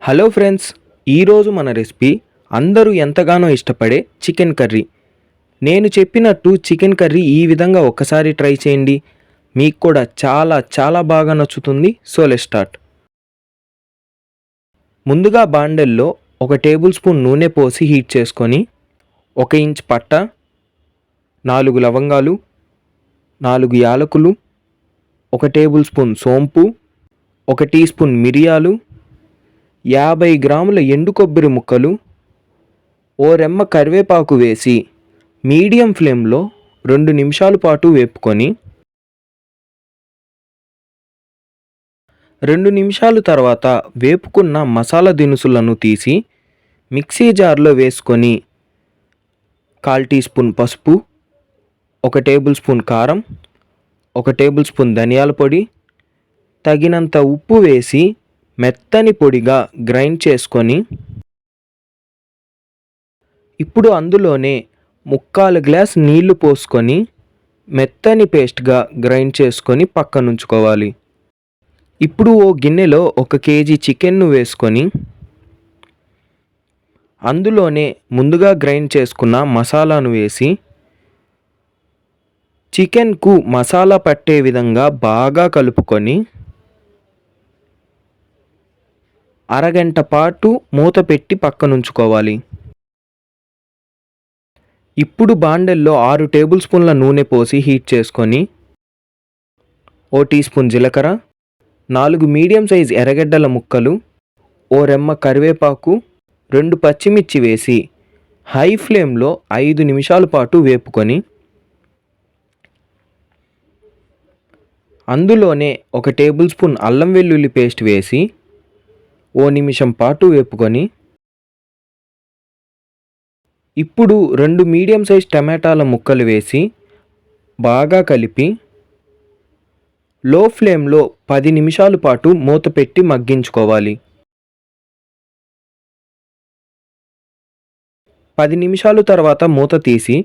Hello friends, ఈరోజు మన recipe అందరూ ఎంతగానో ఇష్టపడే చికెన్ కర్రీ. నేను చెప్పినట్టు చికెన్ కర్రీ ఈ విధంగా ఒక్కసారి ట్రై చేయండి. మీకు కూడా చాలా చాలా బాగా నచ్చుతుంది. So let's start. ముందుగా బాండెల్లో 1 టేబుల్ స్పూన్ నూనె పోసి హీట్ చేసుకొని 1 ఇంచ్ పట్ట, 4 లవంగాలు, 4 యాలకులు, 1 టేబుల్ స్పూన్ సోంపు, 1 టీ స్పూన్ మిరియాలు, 50 గ్రాముల ఎండు కొబ్బరి ముక్కలు, ఓ రెమ్మ కరివేపాకు వేసి మీడియం ఫ్లేమ్లో 2 నిమిషాల పాటు వేపుకొని 2 నిమిషాల తర్వాత వేపుకున్న మసాలా దినుసులను తీసి మిక్సీ జార్లో వేసుకొని 1/4 టీ స్పూన్ పసుపు, 1 టేబుల్ స్పూన్ కారం, 1 టేబుల్ స్పూన్ ధనియాల పొడి, తగినంత ఉప్పు వేసి మెత్తని పొడిగా గ్రైండ్ చేసుకొని ఇప్పుడు అందులోనే 3/4 గ్లాస్ నీళ్లు పోసుకొని మెత్తని పేస్ట్గా గ్రైండ్ చేసుకొని పక్కనుంచుకోవాలి. ఇప్పుడు ఓ గిన్నెలో 1 కేజీ చికెన్ను వేసుకొని అందులోనే ముందుగా గ్రైండ్ చేసుకున్న మసాలాను వేసి చికెన్కు మసాలా పట్టే విధంగా బాగా కలుపుకొని అరగంట పాటు మూత పెట్టి పక్కనుంచుకోవాలి. ఇప్పుడు బాండెల్లో 6 టేబుల్ స్పూన్ల నూనె పోసి హీట్ చేసుకొని ఓ టీ స్పూన్ జీలకర్ర, 4 మీడియం సైజ్ ఎర్రగడ్డల ముక్కలు, ఓ రెమ్మ కరివేపాకు, 2 పచ్చిమిర్చి వేసి హై ఫ్లేమ్లో 5 నిమిషాల పాటు వేపుకొని అందులోనే 1 టేబుల్ స్పూన్ అల్లం వెల్లుల్లి పేస్ట్ వేసి ఓ నిమిషం పాటు వేపుకొని ఇప్పుడు 2 మీడియం సైజ్ టమాటాల ముక్కలు వేసి బాగా కలిపి లో ఫ్లేమ్లో 10 నిమిషాల పాటు మూత పెట్టి మగ్గించుకోవాలి. 10 నిమిషాల తర్వాత మూత తీసి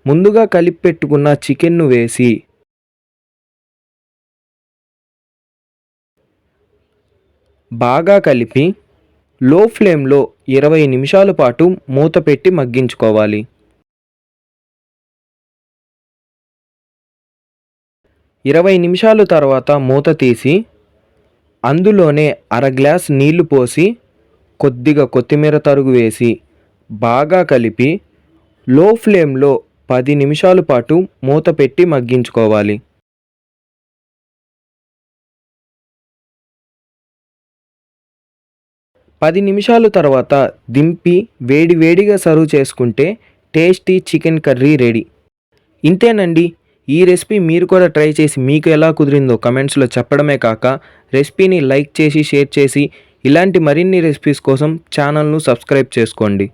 ముందుగా కలిపి పెట్టుకున్న చికెన్ను వేసి బాగా కలిపి లో ఫ్లేమ్లో 20 నిమిషాల పాటు మూత పెట్టి మగ్గించుకోవాలి. 20 నిమిషాల తర్వాత మూత తీసి అందులోనే 1/2 గ్లాస్ నీళ్లు పోసి కొద్దిగా కొత్తిమీర తరుగు వేసి బాగా కలిపి లో ఫ్లేమ్లో 10 నిమిషాల పాటు మూత పెట్టి మగ్గించుకోవాలి. 10 నిమిషాల తర్వాత దింపి వేడివేడిగా సర్వ్ చేసుకుంటే టేస్టీ చికెన్ కర్రీ రెడీ. ఇంతేనండి. ఈ రెసిపీ మీరు కూడా ట్రై చేసి మీకు ఎలా కుదిరిందో కమెంట్స్లో చెప్పడమే కాక రెసిపీని లైక్ చేసి షేర్ చేసి ఇలాంటి మరిన్ని రెసిపీస్ కోసం ఛానల్ను సబ్స్క్రైబ్ చేసుకోండి.